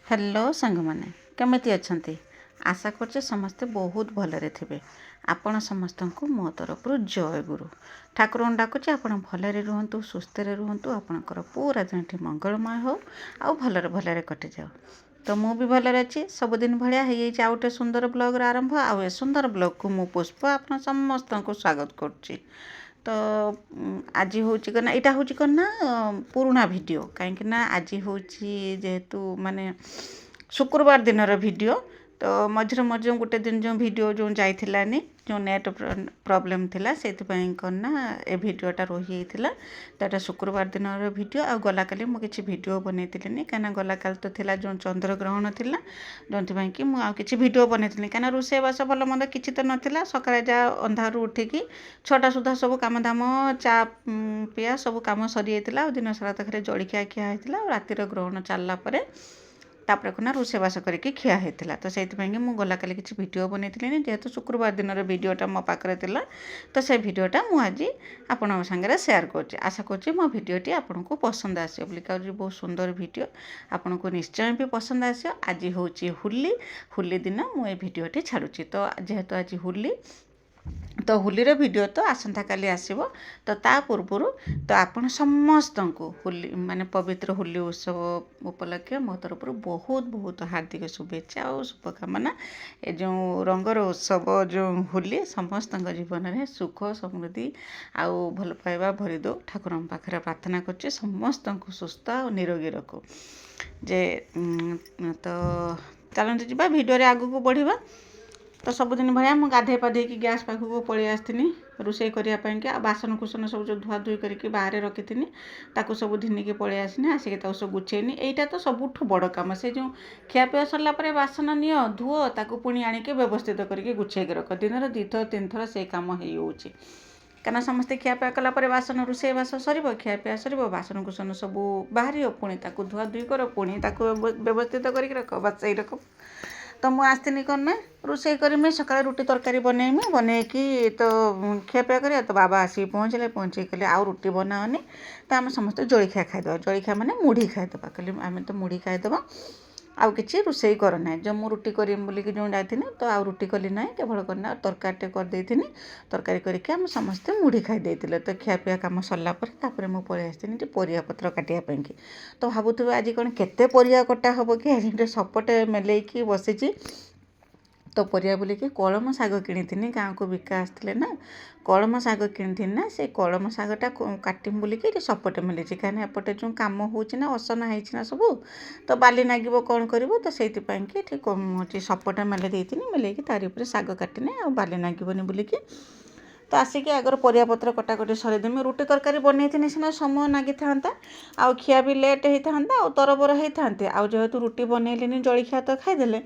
Hello सांग मैंने केमिति अछंती आशा करछे समस्ते बहुत भलरे थिबे। आपण समस्त को मो तरफ जय गुरु ठाकुर डाकुचे आपण भलरे रुहंतु सुस्थरे रुहंतु आपणकर पूरा दिनटी मंगलमय हो आ भलरे भलरे कटि जाओ। तो मु भी भलरे अच्छी सबुदिन भाया हो आउटे सुंदर ब्लॉग आरंभ आउ ए सुंदर ब्लॉग को मु पुष्प आपण समस्त को स्वागत करुच्ची। तो आज हूँ कना यहाँ हूँ कना पुराणा वीडियो कहीं आज हूँ जेहेतु माने शुक्रवार दिनर वीडियो। तो मझे मझे गोटे दिन जो वीडियो जो जाइलानी जो नेट प्रॉब्लम थिला से करना ए वीडियोटा रही तो शुक्रवार दिन वीडियो आ गला काली मु किछि वीडियो बनैतिलिनी कहीं गला काल तो थिला जो चंद्र ग्रहण थिला जो कि मु किछि वीडियो बनैतिलिनी कहीं रोषे बास भल मंद किछि तो नथिला सकाळे जा अंधारू उठिकी 6टा सुधा सब काम दाम चा पिया सब काम सरी जाइतिला दिन सारा तक जलखिया खिया होइतिला रातिर ग्रहण चलला परे तापर कोना रोषेबास करके खिया होता। तो से मुझे गला काली किसी वीडियो बनैतिलिनी जेहेतु शुक्रवार दिन वीडियोटा मो पाखरे थिला तो से वीडियोटा मु आज आपण संगे शेयर करछि। आशा करछि मो वीडियोटी आपन को पसंद आसियो बोली कहूँ बहुत सुंदर वीडियो आपन को निश्चय भी पसंद आसियो। आज हूँ होली दिन मुझे वीडियोटी छाड़ुछि। तो जेहेतु आज होली तो होलीर वीडियो तो आसंता काली आसीबो। तो ता पूर्व तो आपण समस्त को होली माने पवित्र होली उत्सव उपलक्षे मो तरफ बहुत बहुत हार्दिक शुभेच्छा और शुभकामना। ए जो रंगर उत्सव जो होली समस्त जीवन में सुख समृद्धि आउ भल पाइबा भरी दो ठाकुर पाखे प्रार्थना करछि समस्त को सुस्थ और निरोगी रखो जे। तो चलते जा वीडियो आगू को बढ़िबा। तो सबुदिन भाया मुझे गाधे पाधे कि गैस पाखक पलि आसनी रोषे करने बासन कुसन सब जो धुआ धुई करके बाहर रखी ताकू सब धिनिकी पलि आसनी आसिक सब गुछेनी। यहाँ तो सबुठ बड़ कम से जो खियापिया सरला बासन नियो धुओ ताकू पुणी आणिक व्यवस्थित करके गुछेक रख दिन 2 थर 3 थर से कम हो कहीं समस्ते खियापिया कलापर बासन रोषे बास सर खियापिया सर बासन कुसन सब बाहर पुणी ताकू धुआ धुई कर पुणी ताकू व्यवस्थित करके रख बस यही रकम। तो मुझे आसनी कौन रोषे करमी सका रुटी तरकारी बनईमी बनईकी तो खियापिया कर। तो बाबा आसिक पहुँचले पहुँचे कहले आउ रुटी बनाओनी तो आम समस्त जलखिया खाईदे जलखिया माने मुढ़ी खाईदे कहले आम तो मुढ़ी खाईदे आउ किसी रोषे करना जो मु रुटी करमी बोलिकी जो जाती तो आउ रुटी कली ना केवल करना तरकारी करदे तरकारी करके आम समस्ते मुढ़ी खाई तो खियापिया कम सरलापर मुझे पलि आसनी परिया पत्र काटापी। तो भावुवे आज कौन केते परिया कटा हम कि आज सपटे मेलेकी बसी। तो परिया बोलिकी कलम शाग किनी गाँव को बिका आसते ना कलम शाग किनी ना से कलम शागटा काटमी बोलिकी सपटे मिली कहीं एपटे जो कम होना असना होना सब तो बाली नागिब कौन कर तो से हूँ सपटा मेले देती मेलेकी तारी उपर शाग काटिने आ बाली नागिबनी बोलिकी। तो आसिक आगर परिया पत्र कटाकटी सरेदेमी रुटी तरकारी बनई सीना समय नागी था आउ खिया भी लेट होता आउ तरबर होता आउ जेहेतु रुटी बनईलिनी जलखिया तो खाईदे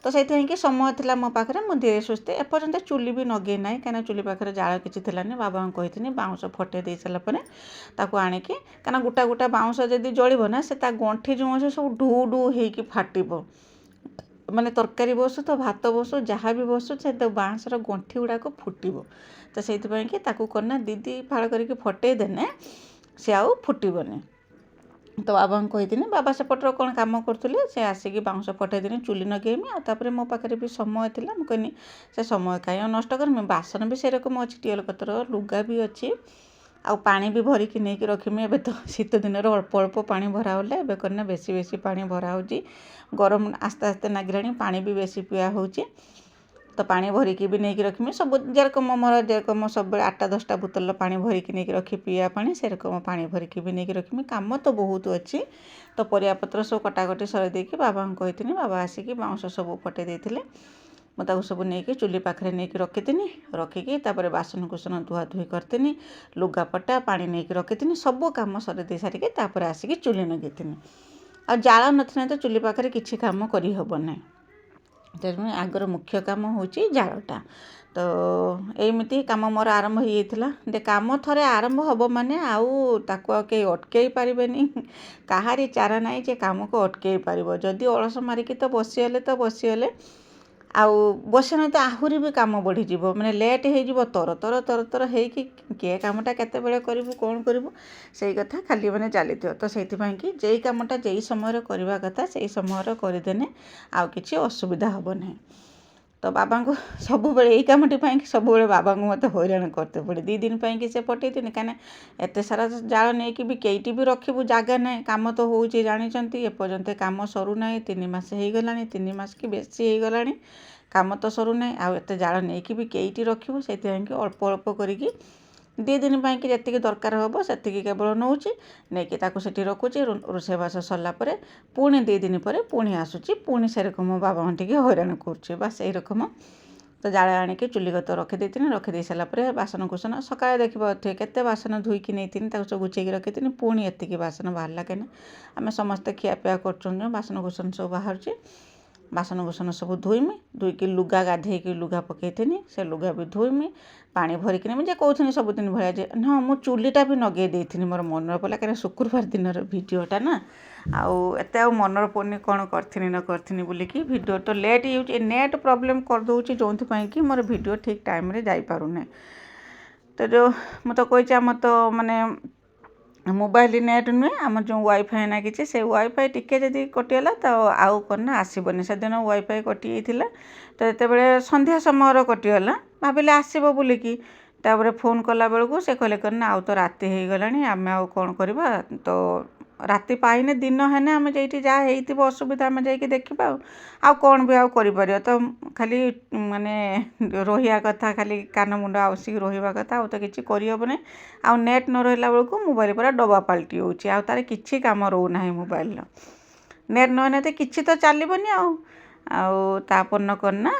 तो से समय था मो पाखे मुझे सुस्ते एपर्यंत चुली भी नगे ना कहीं चुली पाखे जाल किसी थी बाबा कही बाउंस फटे दे सारापर आणिकी कहीं गोटा गोटा बाउंस जदि जलिब ना से गंठी जो अच्छे सब ढू ढू हो फाटब माने तरकारी बसु तो भात बसु जहाँ भी बसु से तो बाँसर गंठी गुड़ाक फुटब। तो से करना दीदी फाड़ करके फटे देने से आउ फुटबनी। तो बाबा कही बाबा सेपटर कौन कम करुले से आसिक बाउंस फटेदेनी चुली नगेमी आपर मो पाखे भी समय थी मुझे से समय कहीं नष्ट करमी बासन भी से रकम अच्छी टीएल कतर लुगा भी अच्छी आउ पानी भी भरिकी नहीं रखमी। एबे तो शीत दिन अल्प अल्प पानी भरा होले एबे करना बेसी बेसी पानी भरा होची गरम आस्ते आस्ते नागिलानी पानी भी बेसी पिया होची। तो पानी भरिकी भी नहीं रखमी सब जेरकम मोर जेरकम सब 8-10टा बोतल पानी भरिकी नहीं रखी पिया पानी से रकम पानी भरिकी भी नहीं रखमी काम तो बहुत अच्छी। तो परिया पत्र सब कटाकटी सर देकी बाबा कही बाबा आसिक बाउंस सब फटे देते मुझे सब नहीं चुली पाखे नहीं रखी रखिकी बासन कुसन धुआ धुई करती लुगापटा पानी नहीं रखी सब कम सर दे सारिकी आसिक चुली नगेनी आ जाल न तो चुली पाखे किसी कम करना तेणु आगर मुख्य काम हूँ जालटा। तो एमती कम मोर आरंभ होता कम थरे आरंभ हम माने आउ ताकू कई अटकई पारे कहारी चारा ना जे कम को अटकई पार जदि अलस मारिकी तो बसीगले ଆଉ ବସିନେ ତ ଆହୁରି ବି କାମ ବଢ଼ିଯିବ, ମାନେ ଲେଟ୍ ହେଇଯିବ, ତର ହେଇକି କିଏ କାମଟା କେତେବେଳେ କରିବୁ କ'ଣ କରିବୁ ସେଇ କଥା ଖାଲି ମାନେ ଚାଲିଥିବ। ତ ସେଇଥିପାଇଁ କି ଯେଇ କାମଟା ଯେଇ ସମୟରେ କରିବା କଥା ସେଇ ସମୟରେ କରିଦେନେ ଆଉ କିଛି ଅସୁବିଧା ହେବ ନାହିଁ। ତ ବାବାଙ୍କୁ ସବୁବେଳେ ଏଇ କାମଟି ପାଇଁକି ସବୁବେଳେ ବାବାଙ୍କୁ ମୋତେ ହଇରାଣ କରତେ ପଡ଼େ। 2 ଦିନ ପାଇଁକି ସେ ପଠେଇଥିଲି, କାହିଁକିନା ଏତେ ସାରା ଜାଳ ନେଇକି ବି କେଇଟି ବି ରଖିବୁ, ଜାଗା ନାହିଁ। କାମ ତ ହେଉଛି ଜାଣିଛନ୍ତି, ଏପର୍ଯ୍ୟନ୍ତ କାମ ସରୁନାହିଁ। 3 ମାସ ହେଇଗଲାଣି, 3 ମାସ କି ବେଶୀ ହେଇଗଲାଣି, କାମ ତ ସରୁନାହିଁ। ଆଉ ଏତେ ଜାଳ ନେଇକି ବି କେଇଟି ରଖିବୁ, ସେଇଥିପାଇଁକି ଅଳ୍ପ ଅଳ୍ପ କରିକି 2 ଦିନ ପାଇଁକି ଯେତିକି ଦରକାର ହେବ ସେତିକି କେବଳ ନେଉଛି, ନେଇକି ତାକୁ ସେଠି ରଖୁଛି। ରୋଷେଇବାସ ସରିଲା ପରେ ପୁଣି 2 ଦିନ ପରେ ପୁଣି ଆସୁଛି, ପୁଣି ସେରକମ ବାବାଙ୍କୁ ଟିକେ ହଇରାଣ କରୁଛି। ବାସ୍ ଏଇରକମ। ତ ଜାଳ ଆଣିକି ଚୁଲି କତ ରଖିଦେଇଥିଲି। ରଖିଦେଇ ସାରିଲା ପରେ ବାସନ କୁସନ ସକାଳେ ଦେଖିପାରୁଥିବେ କେତେ ବାସନ ଧୋଇକି ନେଇଥିଲି, ତାକୁ ସବୁ ଗୁଛେଇକି ରଖିଥିଲି। ପୁଣି ଏତିକି ବାସନ ବାହାରିଲା, କାହିଁକିନା ଆମେ ସମସ୍ତେ ଖିଆପିଆ କରୁଛନ୍ତି, ବାସନ କୁସନ ସବୁ ବାହାରୁଛି। ବାସନ କୁସନ ସବୁ ଧୋଇମି, ଧୋଇକି ଲୁଗା ଗାଧେଇକି ଲୁଗା ପକେଇଥିଲି, ସେ ଲୁଗା ବି ଧୋଇମି, ପାଣି ଭରିକିନି ମୁଁ ଯେ କହୁଥିଲି ସବୁଦିନ ଭଳିଆ ଯେ ହଁ ମୁଁ ଚୁଲିଟା ବି ଲଗେଇ ଦେଇଥିଲି, ମୋର ମନରେ ପଡ଼ିଲା, କାହିଁକିନା ଶୁକ୍ରବାର ଦିନର ଭିଡ଼ିଓଟା ନା, ଆଉ ଏତେ ଆଉ ମନର ପଡ଼ୁନି କ'ଣ କରିଥିନି ନ କରିଥିନି ବୋଲିକି। ଭିଡ଼ିଓ ତ ଲେଟ୍ ହେଇଯାଉଛି, ନେଟ୍ ପ୍ରୋବ୍ଲେମ୍ କରିଦେଉଛି, ଯେଉଁଥିପାଇଁ କି ମୋର ଭିଡ଼ିଓ ଠିକ୍ ଟାଇମ୍ରେ ଯାଇପାରୁନାହିଁ। ତ ମୁଁ ତ କହିଛି ଆମର ତ ମାନେ ମୋବାଇଲ ନେଟ୍ ନୁହେଁ, ଆମର ଯେଉଁ ୱାଇଫାଇ ଲାଗିଛି ସେ ୱାଇଫାଇ ଟିକେ ଯଦି କଟିଗଲା ତ ଆଉ କ'ଣ ନା ଆସିବନି। ସେଦିନ ୱାଇଫାଇ କଟିଯାଇଥିଲା, ତ ଯେତେବେଳେ ସନ୍ଧ୍ୟା ସମୟର କଟିଗଲା ଭାବିଲେ ଆସିବ ବୋଲିକି, ତାପରେ ଫୋନ୍ କଲାବେଳକୁ ସେ କହିଲେ କ'ଣ ନା ଆଉ ତ ରାତି ହେଇଗଲାଣି, ଆମେ ଆଉ କ'ଣ କରିବା, ତ ରାତି ପାଇନେ ଦିନ ହେନେ ଆମେ ଯେଇଠି ଯାହା ହେଇଥିବ ଅସୁବିଧା ଆମେ ଯାଇକି ଦେଖିବା, ଆଉ କ'ଣ ବି ଆଉ କରିପାରିବା। ତ ଖାଲି ମାନେ ରହିବା କଥା, ଖାଲି କାନ ମୁଣ୍ଡ ଆଉସିକି ରହିବା କଥା, ଆଉ ତ କିଛି କରିହେବ ନାହିଁ। ଆଉ ନେଟ୍ ନ ରହିଲା ବେଳକୁ ମୋବାଇଲ ପୁରା ଡବା ପାଲଟି ହେଉଛି, ଆଉ ତାର କିଛି କାମ ରହୁନାହିଁ ମୋବାଇଲର। ନେଟ୍ ନହେଲେ ତ କିଛି ତ ଚାଲିବନି ଆଉ ତାପରଦିନ କ'ଣ ନା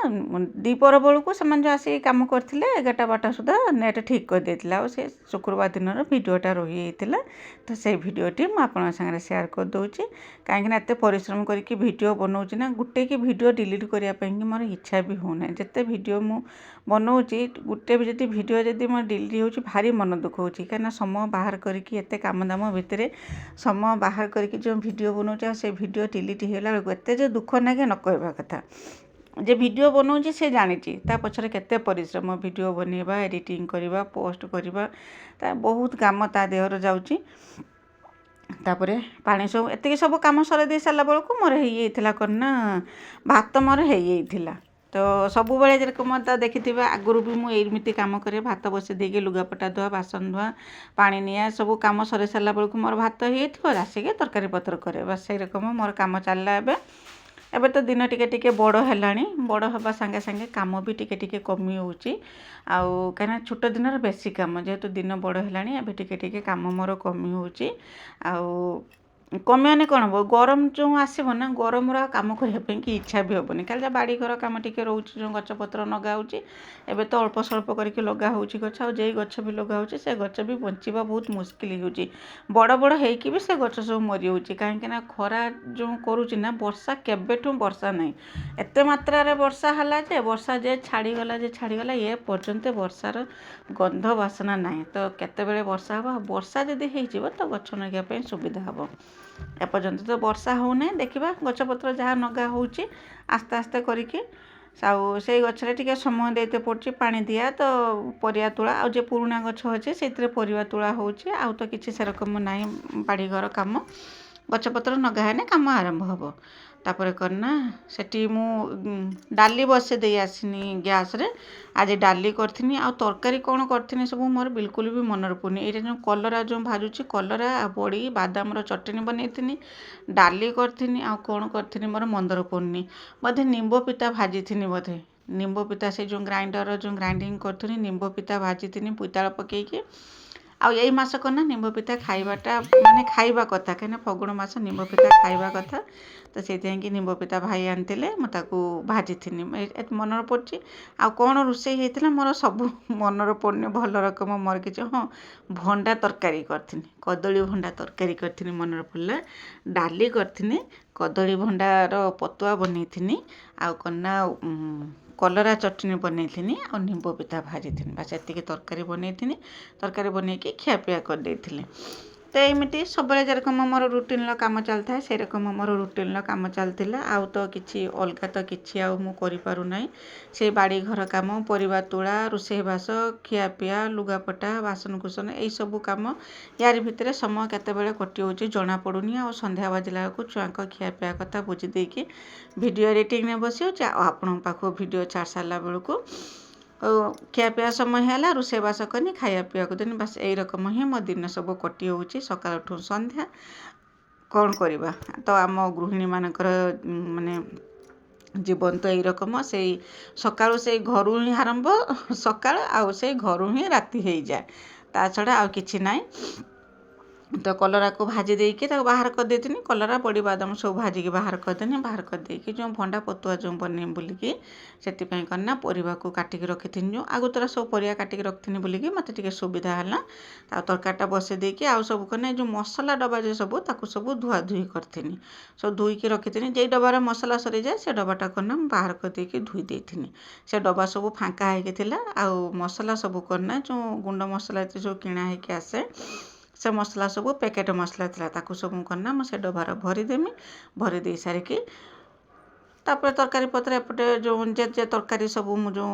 ଦ୍ୱିପହର ବେଳକୁ ସେମାନେ ଯେଉଁ ଆସିକି କାମ କରିଥିଲେ 11ଟା 12ଟା ସୁଦ୍ଧା ନେଟ୍ ଠିକ୍ କରିଦେଇଥିଲା। ଆଉ ସେ ଶୁକ୍ରବାର ଦିନର ଭିଡ଼ିଓଟା ରହିଯାଇଥିଲା, ତ ସେଇ ଭିଡ଼ିଓଟି ମୁଁ ଆପଣଙ୍କ ସାଙ୍ଗରେ ସେୟାର କରିଦେଉଛି। କାହିଁକିନା ଏତେ ପରିଶ୍ରମ କରିକି ଭିଡ଼ିଓ ବନାଉଛି ନା, ଗୋଟେ କି ଭିଡ଼ିଓ ଡିଲିଟ୍ କରିବା ପାଇଁକି ମୋର ଇଚ୍ଛା ବି ହେଉନାହିଁ। ଯେତେ ଭିଡ଼ିଓ ମୁଁ ବନାଉଛି, ଗୋଟେ ବି ଯଦି ଭିଡ଼ିଓ ଯଦି ମୋର ଡିଲିଟ୍ ହେଉଛି ଭାରି ମନ ଦୁଃଖ ହେଉଛି, କାହିଁକିନା ସମୟ ବାହାର କରିକି ଏତେ କାମ ଦାମ ଭିତରେ ସମୟ ବାହାର କରିକି ଯେଉଁ ଭିଡ଼ିଓ ବନାଉଛି, ଆଉ ସେ ଭିଡ଼ିଓ ଡିଲିଟ୍ ହେଇଗଲା ବେଳକୁ ଏତେ ଯେ ଦୁଃଖ ଲାଗେ ନ କହିବା କଥା। ଯେ ଭିଡ଼ିଓ ବନାଉଛି ସେ ଜାଣିଛି ତା ପଛରେ କେତେ ପରିଶ୍ରମ, ଭିଡ଼ିଓ ବନେଇବା, ଏଡ଼ିଟିଂ କରିବା, ପୋଷ୍ଟ କରିବା, ତା ବହୁତ କାମ ତା ଦେହରେ ଯାଉଛି। ତାପରେ ପାଣି ସବୁ ଏତିକି ସବୁ କାମ ସରେଇ ଦେଇ ସାରିଲା ବେଳକୁ ମୋର ହେଇଯାଇଥିଲା କ'ଣ ନା ଭାତ ମୋର ହେଇଯାଇଥିଲା। ତ ସବୁବେଳେ ଯେରକମ ତ ଦେଖିଥିବା ଆଗରୁ ବି ମୁଁ ଏମିତି କାମ କରେ, ଭାତ ବସେଇ ଦେଇକି ଲୁଗାପଟା ଧୁଆ, ବାସନ ଧୁଆ, ପାଣି ନିଆ ସବୁ କାମ ସରେଇ ସାରିଲା ବେଳକୁ ମୋର ଭାତ ହେଇଯାଇଥିବ, ଆସିକି ତରକାରୀ ପତ୍ର କରେ। ବାସ୍ ସେଇ ରକମ ମୋର କାମ ଚାଲିଲା। ଏବେ ତ ଦିନ ଟିକେ ଟିକେ ବଡ଼ ହେଲାଣି, ବଡ଼ ହେବା ସାଙ୍ଗେ ସାଙ୍ଗେ କାମ ବି ଟିକେ ଟିକେ କମି ହେଉଛି। ଆଉ କାହିଁକିନା ଛୋଟ ଦିନର ବେଶୀ କାମ, ଯେହେତୁ ଦିନ ବଡ଼ ହେଲାଣି ଏବେ ଟିକେ ଟିକେ କାମ ମୋର କମି ହେଉଛି। ଆଉ କମିମାନେ କ'ଣ ହେବ, ଗରମ ଯେଉଁ ଆସିବ ନା, ଗରମର ଆଉ କାମ କରିବା ପାଇଁକି ଇଚ୍ଛା ବି ହେବନି। ଖାଲି ଯାହା ବାଡ଼ିଘର କାମ ଟିକେ ରହୁଛି, ଯେଉଁ ଗଛପତ୍ର ଲଗା ହେଉଛି, ଏବେ ତ ଅଳ୍ପ ସ୍ୱଳ୍ପ କରିକି ଲଗା ହେଉଛି ଗଛ, ଆଉ ଯେଇ ଗଛ ବି ଲଗା ହେଉଛି ସେ ଗଛ ବି ବଞ୍ଚିବା ବହୁତ ମୁସ୍କିଲ ହେଉଛି। ବଡ଼ ବଡ଼ ହେଇକି ବି ସେ ଗଛ ସବୁ ମରିଯାଉଛି, କାହିଁକିନା ଖରା ଯେଉଁ କରୁଛି ନା, ବର୍ଷା କେବେଠୁ ବର୍ଷା ନାହିଁ। ଏତେ ମାତ୍ରାରେ ବର୍ଷା ହେଲା ଯେ ବର୍ଷା ଯେ ଛାଡ଼ିଗଲା ଏ ପର୍ଯ୍ୟନ୍ତ ବର୍ଷାର ଗନ୍ଧ ବାସନା ନାହିଁ। ତ କେତେବେଳେ ବର୍ଷା ହେବ, ବର୍ଷା ଯଦି ହେଇଯିବ ତ ଗଛ ଲଗାଇବା ପାଇଁ ସୁବିଧା ହେବ। ଏପର୍ଯ୍ୟନ୍ତ ତ ବର୍ଷା ହେଉନାହିଁ, ଦେଖିବା ଗଛପତ୍ର ଯାହା ଲଗା ହେଉଛି ଆସ୍ତେ ଆସ୍ତେ କରିକି, ଆଉ ସେଇ ଗଛରେ ଟିକେ ସମୟ ଦେଇତେ ପଡ଼ୁଛି, ପାଣି ଦିଆ, ତ ପରିବା ତୋଳା, ଆଉ ଯେ ପୁରୁଣା ଗଛ ଅଛି ସେଇଥିରେ ପରିବା ତୋଳା ହେଉଛି। ଆଉ ତ କିଛି ସେରକମ ନାହିଁ ବାଡ଼ିଘର କାମ, ଗଛପତ୍ର ଲଗା ହେଲେ କାମ ଆରମ୍ଭ ହେବ। ତାପରେ କ'ଣ ନା ସେଠି ମୁଁ ଡାଲି ବସେଇ ଦେଇ ଆସିନି ଗ୍ୟାସ୍ରେ, ଆଜି ଡାଲି କରିଥିନି। ଆଉ ତରକାରୀ କ'ଣ କରିଥିନି ସବୁ ମୋର ବିଲକୁଲ ବି ମନରେ ପଡ଼ୁନି। ଏଇଟା ଯେଉଁ କଲରା ଯେଉଁ ଭାଜୁଛି, କଲରା ଆଉ ବଡ଼ି ବାଦାମର ଚଟଣି ବନେଇଥିନି, ଡାଲି କରିଥିନି, ଆଉ କ'ଣ କରିଥିନି ମୋର ମନରେ ପଡ଼ୁନି। ବୋଧେ ନିମ୍ବ ପିତା ଭାଜିଥିନି, ବୋଧେ ନିମ୍ବ ପିତା ସେ ଯେଉଁ ଗ୍ରାଇଣ୍ଡର ଯେଉଁ ଗ୍ରାଇଣ୍ଡିଙ୍ଗ କରୁଥିନି ନିମ୍ବ ପିତା ଭାଜିଥିନି ବୋଇତାଳ ପକେଇକି। ଆଉ ଏଇ ମାସ କ'ଣ ନା ନିମ୍ବ ପିତା ଖାଇବାଟା ମାନେ ଖାଇବା କଥା, କାହିଁକିନା ଫଗୁଣ ମାସ ନିମ୍ବ ପିତା ଖାଇବା କଥା। ତ ସେଇଥିପାଇଁକି ନିମ୍ବ ପିତା ଭାଇ ଆଣିଥିଲେ, ମୁଁ ତାକୁ ଭାଜିଥିନି, ମନରେ ପଡ଼ୁଛି। ଆଉ କ'ଣ ରୋଷେଇ ହେଇଥିଲା ମୋର ସବୁ ମନରେ ପଡ଼ୁନି ଭଲ ରକମ, ମୋର କିଛି ହଁ ଭଣ୍ଡା ତରକାରୀ କରିଥିନି, କଦଳୀ ଭଣ୍ଡା ତରକାରୀ କରିଥିନି ମନରେ ପଡ଼ିଲା। ଡାଲି କରିଥିନି, କଦଳୀ ଭଣ୍ଡାର ପତୁଆ ବନେଇଥିନି, ଆଉ କ'ଣ ନା କଲରା ଚଟଣି ବନେଇଥିନି, ଆଉ ନିମ୍ବ ପିତା ଭାଜିଥିନି। ବାସ୍ ଏତିକି ତରକାରୀ ବନେଇଥିନି, ତରକାରୀ ବନେଇକି ଖିଆପିଆ କରିଦେଇଥିଲି। तो एमती सब जेरकम मोर रुटीन काम चलता है सेरकम मोर रुटीन काम चलता आउ तो किसी अलग तो किसी आपारूना से बाड़ी घर कम परिवा तोड़ा रोषेईबास खियापिया लुगापटा बासनकुसन यही सब कम यार भितर समय केतबेले कटि हो जना पड़ूनी आ संध्या बाजिला छुआक खियापिया कथा बुझीदेकी वीडियो एडिटिंग ने बसी आपण पाखु वीडियो छाड़ सारा बेलू खियापिया समय है रोषेईबास करनी खाया पीवा देनी बस यही रकम ही मो दिन सब कटि हो सकाल ठू संध्या कौन करवा तो आम गृहिणी मानकर माने जीवन तो यही रकम से सकाळु से घर ही आरंभ सकाळ आउ से घर ही राति हो जाए ता छड़ा आ किछि नाई तो कलरा को भाजी देकी बाहर कर देती कलरा बड़ी बादाम सब भाजिकी बाहर करदेनी बाहर कर देकी जो भंडा पतुआ जो बने बोलिकी से करना परिवा को काटिकी रखी जो आगुतरा सब परिया काटिकी रखी बोलिकी मत टे सुविधा है तरकारीटा बसई देकी आउ सब करना जो मसला डब्बा जो सब ताकू सब धुआ धुई करथिनी सब धुईकी रखी जे डब्बार मसला सरी जाए से डब्बाटा करना बाहर कर देकी धुई देथिनी से डब्बा सब फांका होगी आउ मसला सब करना जो गुंड मसला जो किणा होगी आसे से मसला सब पैकेट मसला था ताकू सब करना मुझे डबार भरीदेमी भरी दे सारिकी तापर तरकारी पत्र एपटे जो जे तरकारी सब जो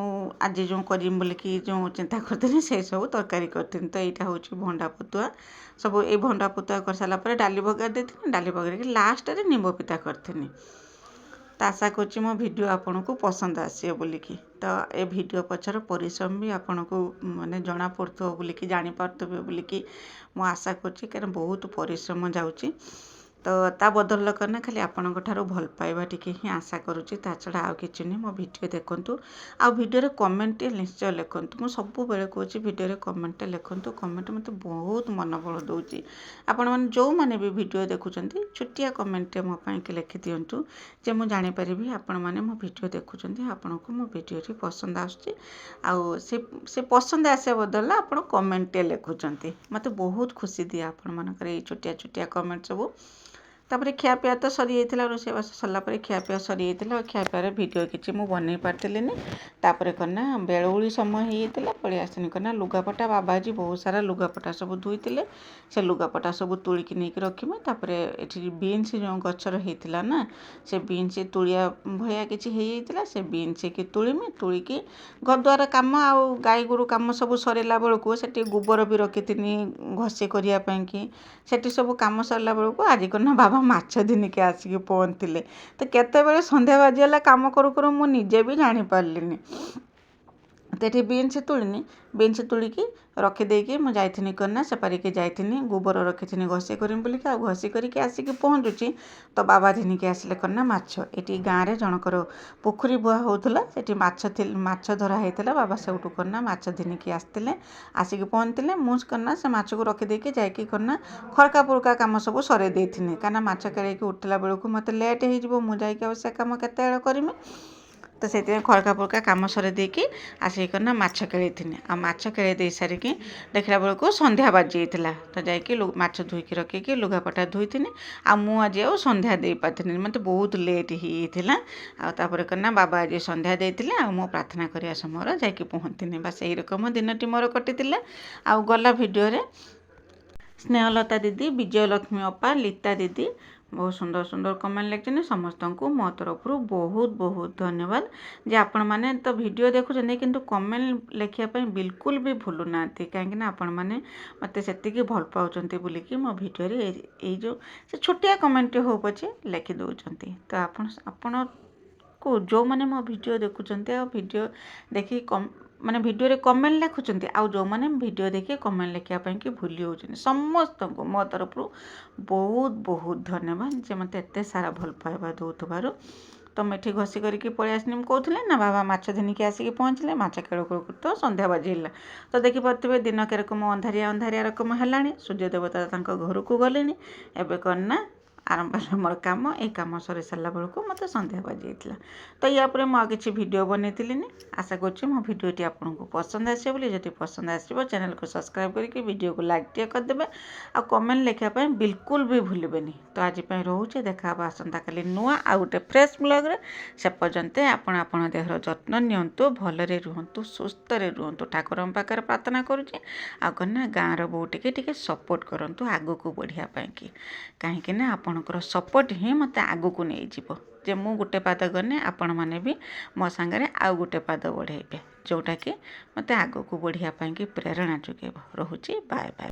आज जो करीम बोलिकी जो चिंता करती से सब तरकारी करती तो यहाँ हूँ भंडा पतुआ सब ये भंडा पतुआ कर सारापर डाली बगार देती डाली बगार लास्ट रे निंब पिता करथिनी तो आशा करुँच मो वीडियो आपन को पसंद आसे बोलिकी तो ये वीडियो पछर परिश्रम भी आपन को माने जना पड़ो बोलिकी जानी पार्थबे बोलिकी मो आशा करुँच कारण बहुत परिश्रम जाऊँगी तो ता बदल करना खाली आपणक ठारू भल पाइबा टिके ही आशा करुँच ता छड़ा आउ किछि नहीं मो वीडियो देखंतु आ वीडियो कमेंट निश्चय लिखंतु मो सब बेले कहूँ वीडियो कमेंट लिखंतु कमेंट मत बहुत मन बल दौची आपण मैंने जो मैंने भी वीडियो देखुंत छुटिया कमेंट मो पाई लिखि दिंतु जे मु जानी परिबी आपण मैंने मो वीडियो देखुंत आपण को मो वीडियो पसंद आसे पसंद आसे बदल आपण कमेंट लिखुंत मत बहुत खुशी दिए आपण मानकर ये छुटिया छुटिया कमेंट सब तापर खियापिया तो सरी जाइए रोषेईबास सरलापर खियापिया सरी जाइए खियापिया भिडियो किसी मुझे बन पार्थिनी तापर करना बेलुड़ी समय होता पलि आसनी करना लुगापटा बाबाजी बहुत सारा लुगापटा सब धोईते से लुगापटा सब तुलिकी नहीं रखिमे तापर ये बीन्स जो गचर होता ना से बीन्स तुलिया भाया किसी से बीन्स की तुलिमी तुलिकी घर द्वार कम आउ गाई गोरु कम सब सरला बेलू से गोबर भी रखी घसी करने से सब कम सरला बेलू आज करना बाबा माछ दिनके आसिक पहुँचले तो केतबेले संध्या बाजीगला कम करू करू मु निजे भी जानी पारलिनी तो ये बीन्स तुलिनी बीन्स तुलिकी रखीदेकी मुझे जाइथिनी करना सेपारिकी जाइथिनी गोबर रखी घसी करमी बोलिकी आ घसी करके आसिक पहुँचुची तो बाबा दिनके आसिले करना माछ ये गाँव में जनकर पोखरी बुआ होता से माछ धरा होता बाबा से करना माछ दिनके आसते आसिक पहुँचते मुझ करना से माछ को रखीदेकी जाकि करना खड़का पुड़का कम सब सरे देथिनी कहीं माछ केड़े उठला बेलू मत लेट हो मुझे से कम केत करमी तो से खड़का पुड़का कम सरे देकी आसिक करना माछ केड़ी आ माछ केड़ी दे सारिकी देखला बेलू संध्या बाजी जाइए तो जाकि माछ धोईकी रखिकी लुगापटा धोईथिनी आ मु आज आ संध्या दे पार्थिनी मत बहुत लेट होता आपर करना बाबा आज संध्या देते आ मो प्रार्थना करने समय जाकि पहुँचनी बस यही रकम दिन टी मोर कटी आ गला वीडियो स्नेहलता दीदी विजयलक्ष्मी अपा लीता दीदी बहुत सुंदर सुंदर कमेंट लिखते समस्त को मो तरफ बहुत बहुत धन्यवाद जे आपण मैंने तो वीडियो देखुं किंतु कमेंट लिखापी बिल्कुल भी भूलु ना कहीं आपण मैंने मत से भल पाँच बोलिकी मो भिडियो ये जो से छोटिया कमेंट हो पचे लिखि दौरान तो आपण को जो मैंने मो भिडियो देखुं भिडियो देखी माने वीडियो रे कमेंट लिखुंट आउ जो मैंने वीडियो देखिए कमेंट लिखापी कि भूली होती समस्त को मो तरफ बहुत बहुत धन्यवाद जे मत एत सारा भल पाइबा दौथबार तो मुझे घसी करके पलि आसनी कहूँ ना बाबा माछ धनिकी आसिक पहुँचले माछ केड़ तो संध्या बाजिला तो देखिपे दिन के रकम अंधारिया अंधारिया रकम है सूर्य देवता घर को गले एवं करना ଆରମ୍ଭ ହେଲା ମୋର କାମ। ଏଇ କାମ ସରି ସାରିଲା ବେଳକୁ ମୋତେ ସନ୍ଧ୍ୟା ବାଜିଯାଇଥିଲା। ତ ୟା ପରେ ମୁଁ ଆଉ କିଛି ଭିଡ଼ିଓ ବନେଇଥିଲିନି। ଆଶା କରୁଛି ମୋ ଭିଡ଼ିଓଟି ଆପଣଙ୍କୁ ପସନ୍ଦ ଆସିବ ବୋଲି। ଯଦି ପସନ୍ଦ ଆସିବ ଚ୍ୟାନେଲକୁ ସବସ୍କ୍ରାଇବ୍ କରିକି ଭିଡ଼ିଓକୁ ଲାଇକ୍ ଟିକେ କରିଦେବେ। ଆଉ କମେଣ୍ଟ ଲେଖିବା ପାଇଁ ବିଲକୁଲ ବି ଭୁଲିବେନି। ତ ଆଜି ପାଇଁ ରହୁଛି, ଦେଖା ହେବ ଆସନ୍ତାକାଲି ନୂଆ ଆଉ ଗୋଟେ ଫ୍ରେଶ୍ ବ୍ଲଗ୍ରେ। ସେ ପର୍ଯ୍ୟନ୍ତ ଆପଣ ଆପଣଙ୍କ ଦେହର ଯତ୍ନ ନିଅନ୍ତୁ, ଭଲରେ ରୁହନ୍ତୁ, ସୁସ୍ଥରେ ରୁହନ୍ତୁ। ଠାକୁରଙ୍କ ପାଖରେ ପ୍ରାର୍ଥନା କରୁଛି। ଆଉ କ'ଣ ନା ଗାଁର ବୋହୂଟିକି ଟିକେ ସପୋର୍ଟ କରନ୍ତୁ ଆଗକୁ ବଢ଼ିବା ପାଇଁକି। କାହିଁକି ନା ଆପଣଙ୍କର ସପୋର୍ଟ ହିଁ ମୋତେ ଆଗକୁ ନେଇଯିବ। ଯେ ମୁଁ ଗୋଟେ ପାଦ ଗଲେ ଆପଣମାନେ ବି ମୋ ସାଙ୍ଗରେ ଆଉ ଗୋଟେ ପାଦ ବଢ଼େଇବେ, ଯେଉଁଟାକି ମୋତେ ଆଗକୁ ବଢ଼ିବା ପାଇଁକି ପ୍ରେରଣା ଯୋଗାଇବ। ରହୁଛି, ବାଏ ବାଏ।